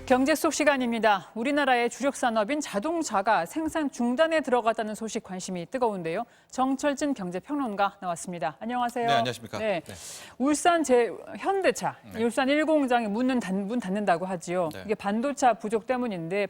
경제 속 시간입니다. 우리나라의 주력 산업인 자동차가 생산 중단에 들어갔다는 소식 관심이 뜨거운데요. 정철진 경제평론가 나왔습니다. 안녕하세요. 네, 안녕하십니까. 네. 네. 울산 현대차, 울산 1공장이 문 닫는다고 하지요. 네. 이게 반도체 부족 때문인데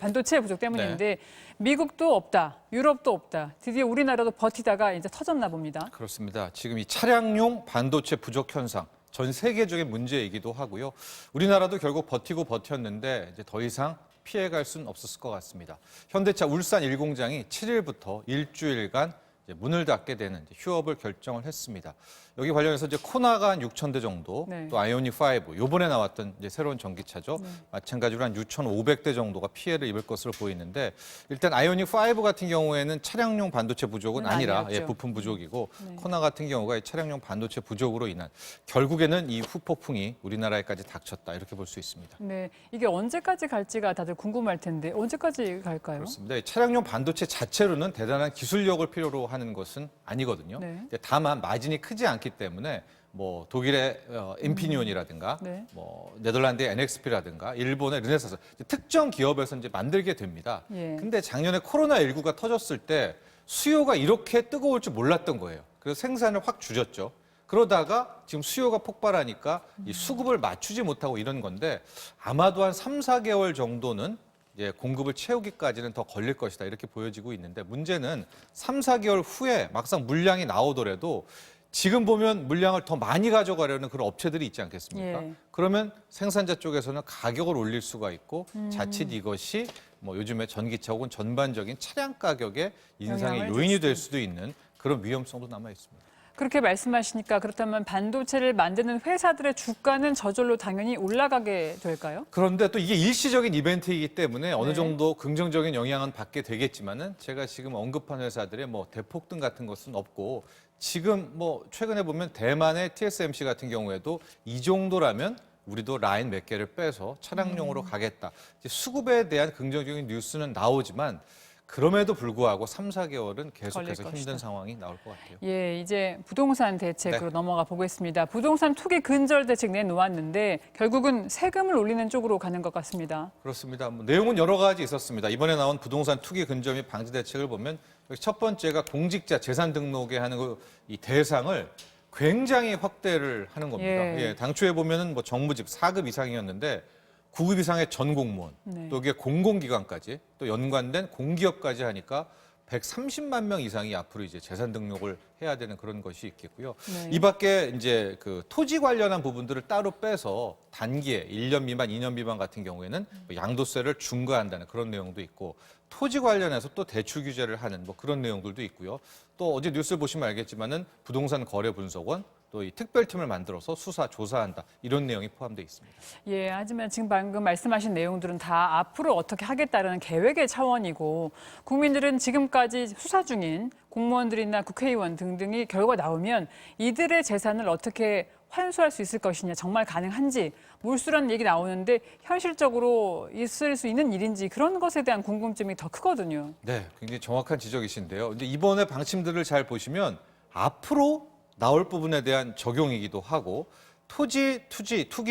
미국도 없다, 유럽도 없다. 드디어 우리나라도 버티다가 이제 터졌나 봅니다. 그렇습니다. 지금 이 차량용 반도체 부족 현상. 전 세계적인 문제이기도 하고요. 우리나라도 결국 버티고 버텼는데 이제 더 이상 피해갈 수는 없었을 것 같습니다. 현대차 울산 1공장이 7일부터 일주일간 이제 문을 닫게 되는 휴업을 결정을 했습니다. 여기 관련해서 이제 코나가 한 6,000대 정도, 네. 또 아이오닉 5, 요번에 나왔던 이제 새로운 전기차죠. 마찬가지로 한 6,500대 정도가 피해를 입을 것으로 보이는데, 일단 아이오닉 5 같은 경우에는 차량용 반도체 부족은 아니라 부품 부족이고, 코나 같은 경우가 차량용 반도체 부족으로 인한 결국에는 이 후폭풍이 우리나라에까지 닥쳤다, 이렇게 볼 수 있습니다. 네, 이게 언제까지 갈지가 다들 궁금할 텐데 언제까지 갈까요? 그렇습니다. 차량용 반도체 자체로는 대단한 기술력을 필요로 하는 것은 아니거든요. 네. 다만 마진이 크지 않기 때문에 뭐 독일의 인피니온이라든가 네. 뭐 네덜란드의 NXP라든가 일본의 르네사스 특정 기업에서 이제 만들게 됩니다. 예. 근데 작년에 코로나19가 터졌을 때 수요가 이렇게 뜨거울 줄 몰랐던 거예요. 그래서 생산을 확 줄였죠. 그러다가 지금 수요가 폭발하니까 이 수급을 맞추지 못하고 이런 건데 아마도 한 3, 4개월 정도는 이제 공급을 채우기까지는 더 걸릴 것이다 이렇게 보여지고 있는데 문제는 3, 4개월 후에 막상 물량이 나오더라도 지금 보면 물량을 더 많이 가져가려는 그런 업체들이 있지 않겠습니까? 예. 그러면 생산자 쪽에서는 가격을 올릴 수가 있고 자칫 이것이 뭐 요즘에 전기차 혹은 전반적인 차량 가격의 인상의 영향을 요인이 줄 될 수도 있는 그런 위험성도 남아 있습니다. 그렇게 말씀하시니까 그렇다면 반도체를 만드는 회사들의 주가는 저절로 당연히 올라가게 될까요? 그런데 또 이게 일시적인 이벤트이기 때문에 어느 네. 정도 긍정적인 영향은 받게 되겠지만은 제가 지금 언급한 회사들의 뭐 대폭등 같은 것은 없고 지금 뭐 최근에 보면 대만의 TSMC 같은 경우에도 이 정도라면 우리도 라인 몇 개를 빼서 차량용으로 가겠다. 이제 수급에 대한 긍정적인 뉴스는 나오지만 그럼에도 불구하고 3, 4개월은 계속해서 걸릴 힘든 것이다. 상황이 나올 것 같아요. 예, 이제 부동산 대책으로 네. 넘어가 보겠습니다. 부동산 투기 근절 대책 내놓았는데 결국은 세금을 올리는 쪽으로 가는 것 같습니다. 그렇습니다. 뭐 내용은 여러 가지 있었습니다. 이번에 나온 부동산 투기 근절 및 방지 대책을 보면 여기 첫 번째가 공직자 재산 등록에 하는 이 대상을 굉장히 확대를 하는 겁니다. 예. 당초에 보면은 뭐 정무직 4급 이상이었는데 9급 이상의 전 공무원, 네. 또 이게 공공기관까지 또 연관된 공기업까지 하니까 130만 명 이상이 앞으로 이제 재산 등록을 해야 되는 그런 것이 있겠고요. 네. 이 밖에 이제 그 토지 관련한 부분들을 따로 빼서 단기에 1년 미만, 2년 미만 같은 경우에는 양도세를 중과한다는 그런 내용도 있고 토지 관련해서 또 대출 규제를 하는 뭐 그런 내용들도 있고요. 또 어제 뉴스 보시면 알겠지만은 부동산 거래 분석원 또 이 특별팀을 만들어서 수사 조사한다 이런 내용이 포함되어 있습니다. 예, 하지만 지금 방금 말씀하신 내용들은 다 앞으로 어떻게 하겠다는 계획의 차원이고 국민들은 지금까지 수사 중인 공무원들이나 국회의원 등등이 결과 나오면 이들의 재산을 어떻게 환수할 수 있을 것이냐, 정말 가능한지 몰수라는 얘기 나오는데 현실적으로 있을 수 있는 일인지 그런 것에 대한 궁금증이 더 크거든요. 네, 굉장히 정확한 지적이신데요. 근데 이번에 방침들을 잘 보시면 앞으로 나올 부분에 대한 적용이기도 하고 투기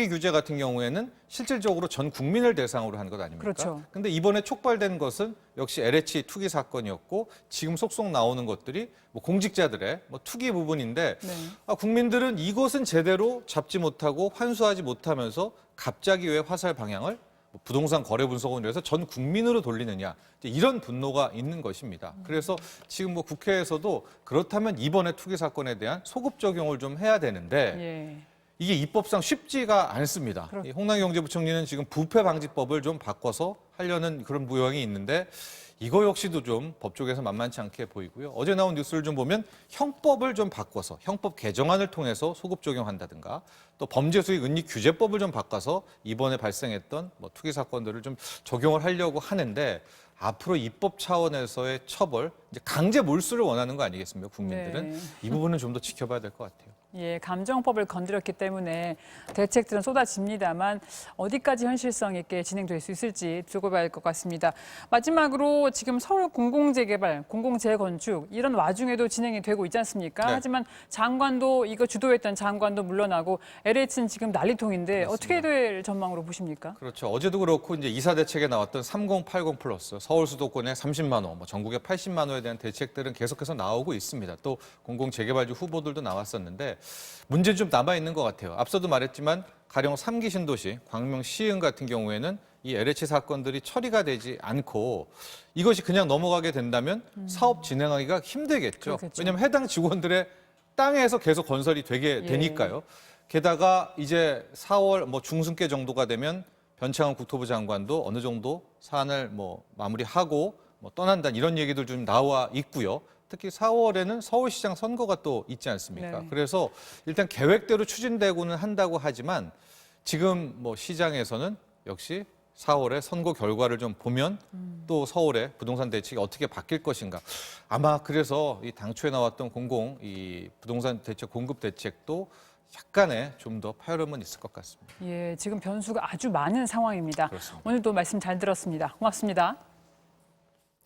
규제 같은 경우에는 실질적으로 전 국민을 대상으로 한 것 아닙니까? 그렇죠. 근데 이번에 촉발된 것은 역시 LH 투기 사건이었고 지금 속속 나오는 것들이 뭐 공직자들의 뭐 투기 부분인데 네. 국민들은 이것은 제대로 잡지 못하고 환수하지 못하면서 갑자기 왜 화살 방향을 부동산 거래 분석원으로 해서 전 국민으로 돌리느냐 이런 분노가 있는 것입니다. 그래서 지금 뭐 국회에서도 그렇다면 이번에 투기 사건에 대한 소급 적용을 좀 해야 되는데 예. 이게 입법상 쉽지가 않습니다. 이 홍남기 경제부총리는 지금 부패 방지법을 좀 바꿔서 하려는 그런 모양이 있는데 이거 역시도 좀 법 쪽에서 만만치 않게 보이고요. 어제 나온 뉴스를 좀 보면 형법을 좀 바꿔서 형법 개정안을 통해서 소급 적용한다든가 또 범죄수익 은닉 규제법을 좀 바꿔서 이번에 발생했던 뭐 투기 사건들을 좀 적용을 하려고 하는데 앞으로 입법 차원에서의 처벌, 이제 강제 몰수를 원하는 거 아니겠습니까? 국민들은 네. 이 부분은 좀 더 지켜봐야 될 것 같아요. 예, 감정법을 건드렸기 때문에 대책들은 쏟아집니다만 어디까지 현실성 있게 진행될 수 있을지 두고 봐야 할 것 같습니다. 마지막으로 지금 서울 공공재개발, 공공재건축 이런 와중에도 진행이 되고 있지 않습니까? 네. 하지만 장관도 이거 주도했던 장관도 물러나고 LH는 지금 난리통인데 맞습니다. 어떻게 될 전망으로 보십니까? 그렇죠. 어제도 그렇고 이제 이사 대책에 나왔던 3080 플러스 서울 수도권에 30만 호, 뭐 전국에 80만 호에 대한 대책들은 계속해서 나오고 있습니다. 또 공공재개발주 후보들도 나왔었는데 문제는 좀 남아 있는 것 같아요. 앞서도 말했지만 가령 3기 신도시 광명 시흥 같은 경우에는 이 LH 사건들이 처리가 되지 않고 이것이 그냥 넘어가게 된다면 사업 진행하기가 힘들겠죠. 그렇겠죠. 왜냐하면 해당 직원들의 땅에서 계속 건설이 되게 예. 되니까요. 게다가 이제 4월 뭐 중순께 정도가 되면 변창흠 국토부 장관도 어느 정도 사안을 뭐 마무리하고 뭐 떠난다는 이런 얘기들 좀 나와 있고요. 특히 4월에는 서울시장 선거가 또 있지 않습니까? 네. 그래서 일단 계획대로 추진되고는 한다고 하지만 지금 뭐 시장에서는 역시 4월에 선거 결과를 좀 보면 또 서울의 부동산 대책이 어떻게 바뀔 것인가. 아마 그래서 이 당초에 나왔던 이 부동산 대책 공급 대책도 약간의 좀 더 파열음은 있을 것 같습니다. 예, 지금 변수가 아주 많은 상황입니다. 그렇습니다. 오늘도 말씀 잘 들었습니다. 고맙습니다.